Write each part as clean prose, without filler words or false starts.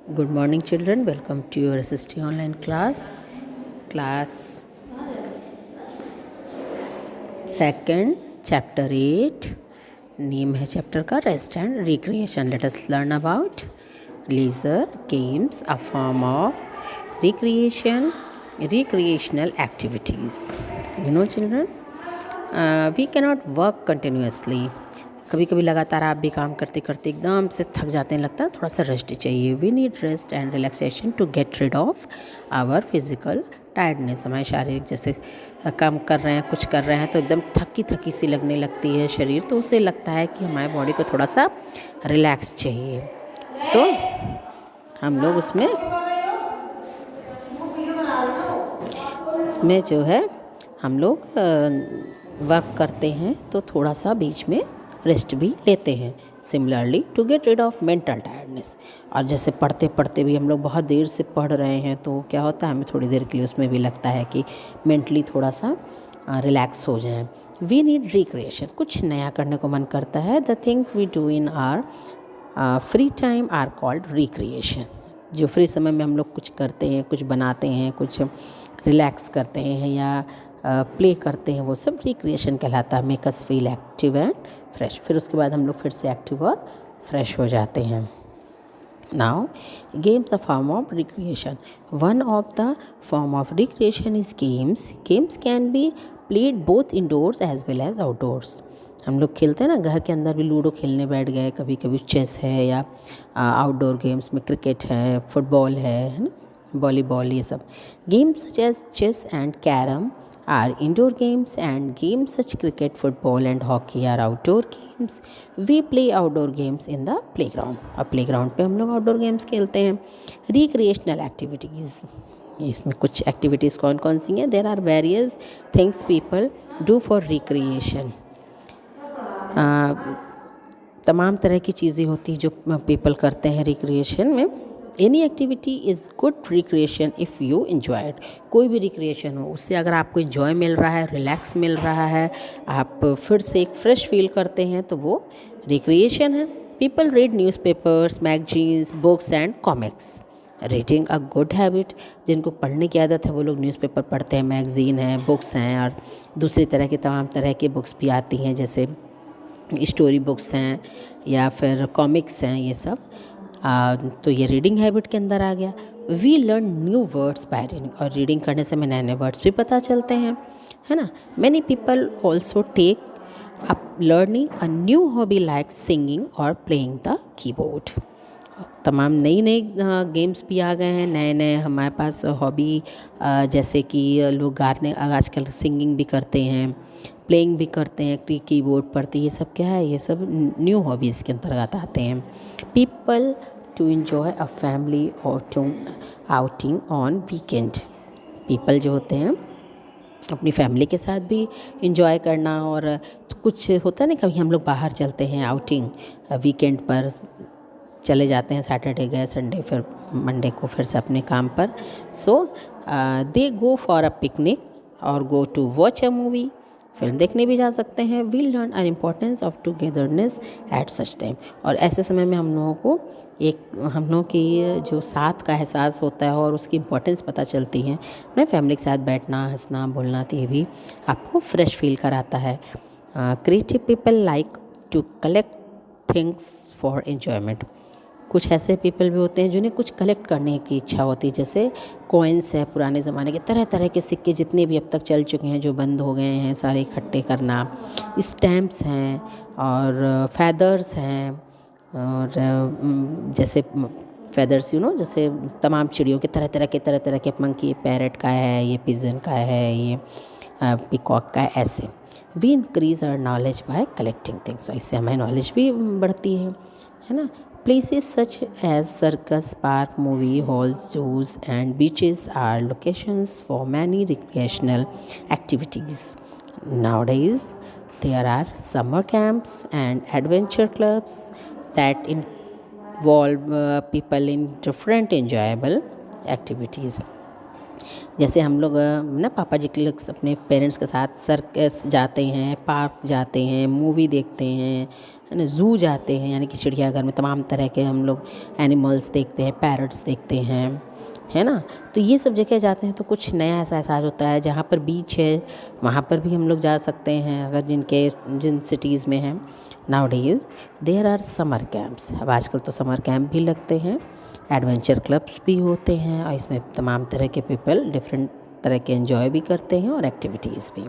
Good morning, children. Welcome to your SST online class. Class second, chapter 8. Name है chapter का Rest and Recreation. Let us learn about leisure games, a form of recreation, recreational activities. You know, children, we cannot work continuously. कभी कभी लगातार आप भी काम करते करते एकदम से थक जाते हैं, लगता है थोड़ा सा रेस्ट चाहिए. We need rest and relaxation to get rid of our physical tiredness. हमारे शारीरिक जैसे काम कर रहे हैं, कुछ कर रहे हैं तो एकदम थकी थकी सी लगने लगती है शरीर, तो उसे लगता है कि हमारे बॉडी को थोड़ा सा रिलैक्स चाहिए. तो हम लोग उसमें जो है हम लोग वर्क करते हैं तो थोड़ा सा बीच में रेस्ट भी लेते हैं. Similarly to get rid of mental tiredness. और जैसे पढ़ते पढ़ते भी हम लोग बहुत देर से पढ़ रहे हैं तो क्या होता है, हमें थोड़ी देर के लिए उसमें भी लगता है कि मेंटली थोड़ा सा रिलैक्स हो जाए. We need recreation. कुछ नया करने को मन करता है. The things we do in our free time are called recreation. जो फ्री समय में हम लोग कुछ करते हैं, कुछ बनाते हैं, कुछ रिलैक्स करते हैं या प्ले करते हैं, वो सब रिक्रिएशन कहलाता है. Make us feel active and fresh. फिर उसके बाद हम लोग फिर से एक्टिव और फ्रेश हो जाते हैं. Now games a form of recreation. One of the form of recreation is games. Games can be played both indoors as well as outdoors. हम लोग खेलते हैं ना, घर के अंदर भी लूडो खेलने बैठ गए, कभी कभी चेस है या आउटडोर गेम्स में क्रिकेट है, फुटबॉल है ना, वॉलीबॉल, ये सब. Games such as chess and carrom are indoor games and games such cricket, football and hockey are outdoor games. We play outdoor games in the playground. अब playground पे हम लोग आउटडोर गेम्स खेलते हैं. Recreational activities. इसमें कुछ activities कौन कौन सी हैं? There are various things people do for recreation. तमाम तरह की चीज़ें होती हैं जो पीपल करते हैं रिक्रिएशन में. Any activity is good recreation if you enjoy it. कोई भी रिक्रिएशन हो, उससे अगर आपको इन्जॉय मिल रहा है, रिलैक्स मिल रहा है, आप फिर से एक फ्रेश फील करते हैं, तो वो रिक्रिएशन है. People read newspapers, magazines, books and comics. Reading a good habit. जिनको पढ़ने की आदत है वो लोग न्यूज़पेपर पढ़ते हैं, मैगज़ीन हैं, बुक्स हैं, और दूसरी तरह की तमाम तरह की बुक्स भी आती हैं, जैसे स्टोरी बुक्स हैं या फिर कॉमिक्स हैं, ये सब. तो ये रीडिंग हैबिट के अंदर आ गया. We learn new words by reading. और रीडिंग करने से हमें नए नए वर्ड्स भी पता चलते हैं, है ना. Many people also take up learning a new hobby like singing और प्लेइंग द कीबोर्ड. तमाम नई नई गेम्स भी आ गए हैं, नए नए हमारे पास हॉबी, जैसे कि लोग गाने, आजकल सिंगिंग भी करते हैं, प्लेइंग भी करते हैं, कीबोर्ड पर. तो ये सब क्या है, ये सब न्यू हॉबीज़ के अंतर्गत आते हैं. People to enjoy a family और to outing on weekend. People जो होते हैं अपनी फैमिली के साथ भी इंजॉय करना, और तो कुछ होता है ना, कभी हम लोग बाहर चलते हैं आउटिंग, वीकेंड पर चले जाते हैं, सैटरडे गए, संडे, फिर मंडे को फिर से अपने काम पर. सो दे गो फॉर अ पिकनिक और go to watch a movie. Film देखने भी जा सकते हैं. We learn an importance of togetherness at such time. और ऐसे समय में हम लोगों को हम लोगों की जो साथ का एहसास होता है और उसकी इम्पोर्टेंस पता चलती है. अपने फैमिली के साथ बैठना, हंसना, बोलना, तो ये भी आपको फ्रेश फील कराता है. Creative people like to collect things for enjoyment. कुछ ऐसे पीपल भी होते हैं जिन्हें कुछ कलेक्ट करने की इच्छा होती है, जैसे कॉइन्स है, पुराने ज़माने के तरह तरह के सिक्के जितने भी अब तक चल चुके हैं, जो बंद हो गए हैं, सारे इकट्ठे करना. स्टैम्प्स हैं और फैदर्स हैं, और जैसे फैदर्स जैसे तमाम चिड़ियों के तरह तरह के मंकी, पैरट का है, ये पिजन का है, ये पिकॉक का है, ऐसे. We increase our knowledge by collecting things. इससे हमारी नॉलेज भी बढ़ती है ना. Places such as circus, park, movie halls, zoos and beaches are locations for many recreational activities. Nowadays, there are summer camps and adventure clubs that involve people in different enjoyable activities. जैसे हम लोग ना पापा जी के लोग अपने parents के साथ सर्कस जाते हैं, पार्क जाते हैं, मूवी देखते हैं, है ना, ज़ू जाते हैं यानी कि चिड़ियाघर में तमाम तरह के हम लोग एनिमल्स देखते हैं, पैरट्स देखते हैं, है ना। तो ये सब जगह जाते हैं तो कुछ नया ऐसा एहसास होता है। जहाँ पर बीच है वहाँ पर भी हम लोग जा सकते हैं अगर जिन सिटीज़ में हैं। Nowadays there are summer camps, अब आजकल तो समर कैंप भी लगते हैं, एडवेंचर क्लब्स भी होते हैं और इसमें तमाम तरह के पीपल डिफरेंट तरह के एंजॉय भी करते हैं और एक्टिविटीज़ भी।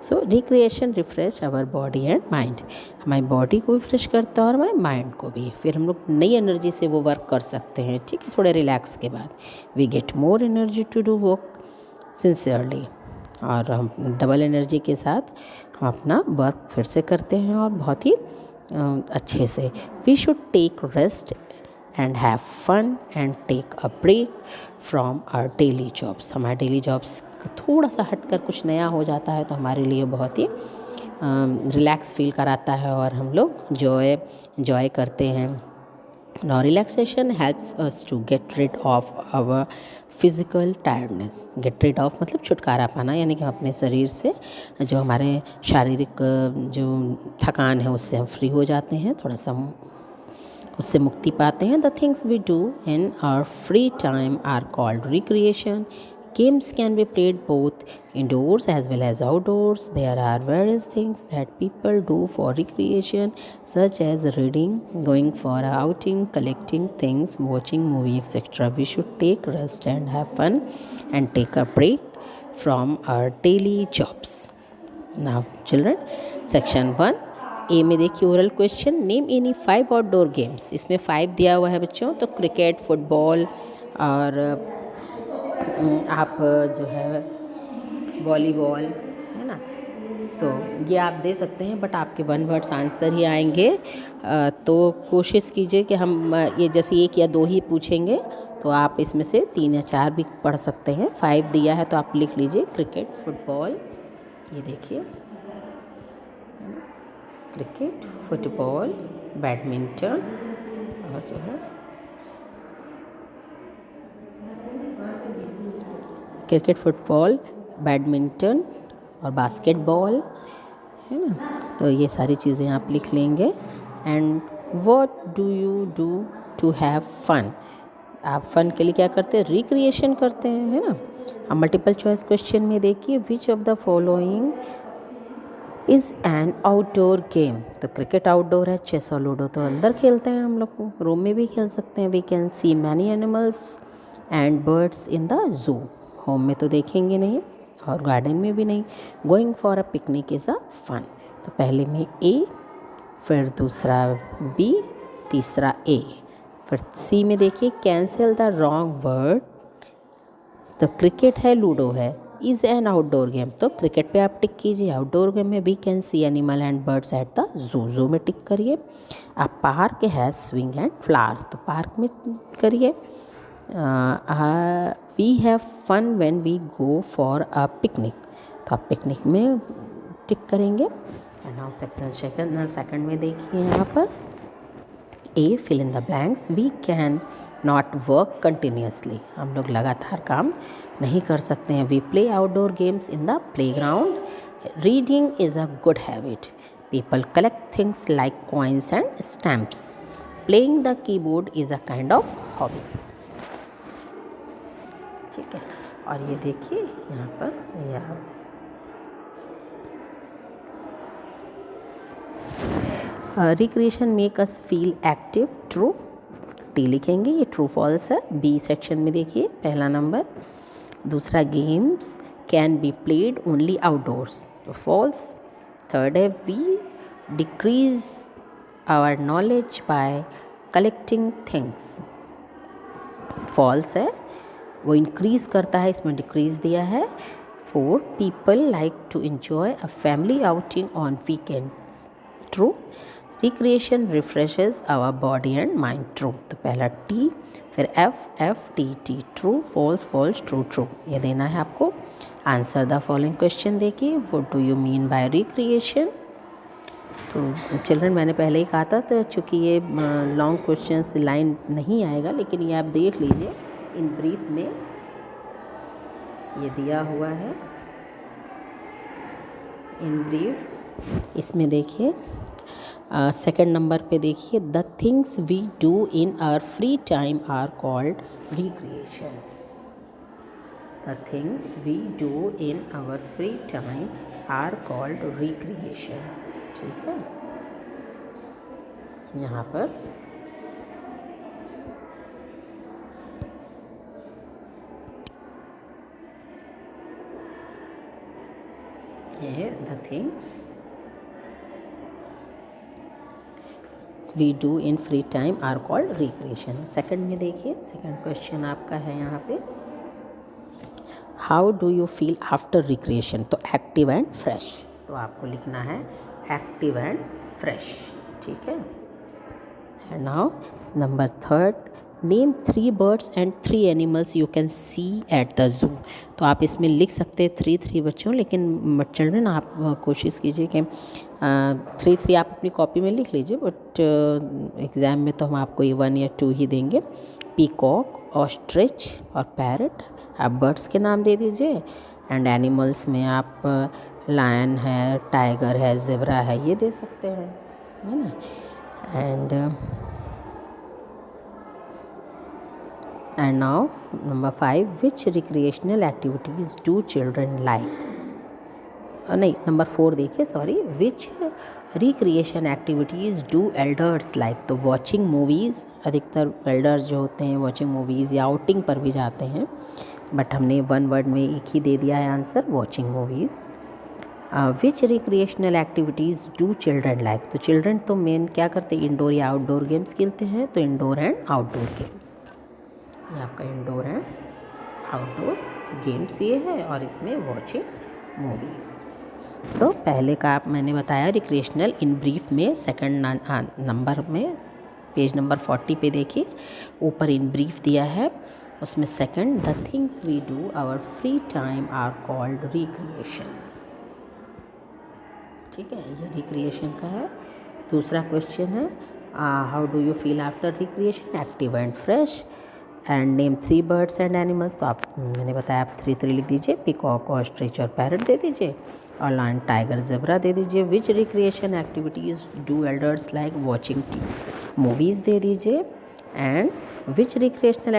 So recreation refresh our body and mind, हमारी बॉडी को भी फ्रेश करता है और हमारे माइंड को भी, फिर हम लोग नई एनर्जी से वो वर्क कर सकते हैं। ठीक है, थोड़े रिलैक्स के बाद we get more energy to do work sincerely, और हम डबल एनर्जी के साथ हम अपना वर्क फिर से करते हैं और बहुत ही अच्छे से। We should take rest and have fun and take a break from our daily jobs, हमारे डेली जॉब्स थोड़ा सा हटकर कुछ नया हो जाता है तो हमारे लिए बहुत ही रिलैक्स फील कराता है और हम लोग एंजॉय करते हैं। Now relaxation helps us to get rid of our physical tiredness. Get rid of मतलब छुटकारा पाना, यानी कि हम अपने शरीर से जो हमारे शारीरिक जो थकान है उससे हम फ्री हो जाते हैं, थोड़ा सा उससे मुक्ति पाते हैं। The things we do in our free time are called recreation. Games can be played both indoors as well as outdoors. There are various things that people do for recreation, such as reading, going for a outing, collecting things, watching movie, etc. We should take rest and have fun and take a break from our daily jobs. Now children, section 1 ए में देखिए oral question, name any 5 outdoor games, इसमें 5 दिया हुआ है बच्चों, तो cricket, football और आप जो है वॉलीबॉल, है ना, तो ये आप दे सकते हैं, बट आपके 1 वर्ड्स आंसर ही आएंगे। तो कोशिश कीजिए कि हम ये जैसे 1 या 2 ही पूछेंगे तो आप इसमें से 3 या 4 भी पढ़ सकते हैं। 5 दिया है तो आप लिख लीजिए क्रिकेट, फुटबॉल, ये देखिए क्रिकेट, फुटबॉल, बैडमिंटन और जो है क्रिकेट, फुटबॉल, बैडमिंटन और बास्केटबॉल, है ना, तो ये सारी चीज़ें आप लिख लेंगे। And what do you do to have fun, आप फन के लिए क्या करते हैं, रिक्रिएशन करते हैं, है ना। अब मल्टीपल चॉइस क्वेश्चन में देखिए, which of the following is an outdoor game, तो क्रिकेट आउटडोर है, चेस और लूडो तो अंदर खेलते हैं हम लोग, रूम में भी खेल सकते हैं। We can see many animals and birds in the zoo, home में तो देखेंगे नहीं और गार्डन में भी नहीं। Going for a picnic is a fun, तो पहले में ए, फिर दूसरा बी, तीसरा ए, फिर सी में देखिए कैंसिल द रॉन्ग वर्ड, तो क्रिकेट है, लूडो है, इज़ एन आउटडोर गेम, तो क्रिकेट पे आप टिक कीजिए। आउटडोर गेम में we can see animal and birds at the zoo, zoo में टिक करिए। अब पार्क है, स्विंग एंड फ्लावर्स, तो पार्क में करिए। We have fun when we go for a picnic, तो आप पिकनिक में टिक करेंगे। एंड नाउ सेक्शन सेकंड में देखिए यहाँ पर A, fill in the blanks, we can not work continuously, हम लोग लगातार काम नहीं कर सकते हैं। We play outdoor games in the playground, reading is a good habit, people collect things like coins and stamps, playing the keyboard is a kind of hobby. ठीक है, और ये देखिए यहाँ पर ये आप recreation make us feel active, true, T लिखेंगे, ये ट्रू फॉल्स है। बी सेक्शन में देखिए पहला नंबर, दूसरा games can be played only outdoors, तो फॉल्स। थर्ड है we decrease our knowledge by collecting things, false है, वो इंक्रीज़ करता है, इसमें डिक्रीज़ दिया है। 4 people like to enjoy a family outing on weekends, true, recreation refreshes our body and mind, true, तो पहला टी, फिर F, F T T, true, false, false, true, true, ये देना है आपको। आंसर द फॉलोइंग क्वेश्चन देखिए, what do you mean by recreation, तो children मैंने पहले ही कहा था, तो चूँकि ये लॉन्ग क्वेश्चंस लाइन नहीं आएगा, लेकिन ये आप देख लीजिए इन ब्रीफ में ये दिया हुआ है, इन ब्रीफ इसमें देखिए सेकंड नंबर पे देखिए, the things we do in our free time are called recreation. The things we do in our free time are called recreation. ठीक है, यहाँ पर ये the things we do in free time are called recreation. Second में देखिए, second question आपका है यहाँ पे, how do you feel after recreation. तो एक्टिव एंड फ्रेश, तो आपको लिखना है एक्टिव एंड फ्रेश। ठीक है, and now number third, name 3 birds and 3 animals you can see eight the जू। तो आप इसमें लिख सकते हैं 3 बच्चों, लेकिन चिल्ड्रन आप कोशिश कीजिए कि 3 आप अपनी कॉपी में लिख लीजिए, बट एग्ज़ाम में तो हम आपको ये 1 या 2 ही देंगे। पीकॉक, ऑस्ट्रिच और पैरट, आप बर्ड्स के नाम दे दीजिए। एंड एनिमल्स में आप लायन है, टाइगर है, ज़ेब्रा है, ये दे सकते हैं, है ना। And now number 5, which recreational activities do children like? नहीं, नंबर 4 देखिए, sorry, which recreation activities do elders like? तो वॉचिंग मूवीज़, अधिकतर एल्डर्स जो होते हैं वॉचिंग मूवीज़ या आउटिंग पर भी जाते हैं, बट हमने 1 वर्ड में एक ही दे दिया है answer, watching movies. Which recreational activities do children like. तो चिल्ड्रन तो मेन क्या करते हैं, इंडोर या आउटडोर गेम्स खेलते हैं, तो इंडोर एंड आउटडोर गेम्स, ये आपका इंडोर एंड आउटडोर गेम्स ये है, और इसमें वॉचिंग मूवीज़। तो पहले का आप मैंने बताया रिक्रिएशनल इन ब्रीफ में, सेकंड नंबर में पेज नंबर 40 पे देखिए, ऊपर इन ब्रीफ दिया है, उसमें second, the things we do our free time are called recreation. ठीक है, ये रिक्रिएशन का है। दूसरा क्वेश्चन है, how do you feel after recreation, active and fresh, and name 3 birds and animals. तो आप मैंने बताया आप 3 लिख दीजिए, पिकॉक, ऑस्ट्रिच और पैरट दे दीजिए, और लायन, टाइगर, ज़ेब्रा दे दीजिए। Which recreation activities do elders like, watching movies दे दीजिए। And which recreational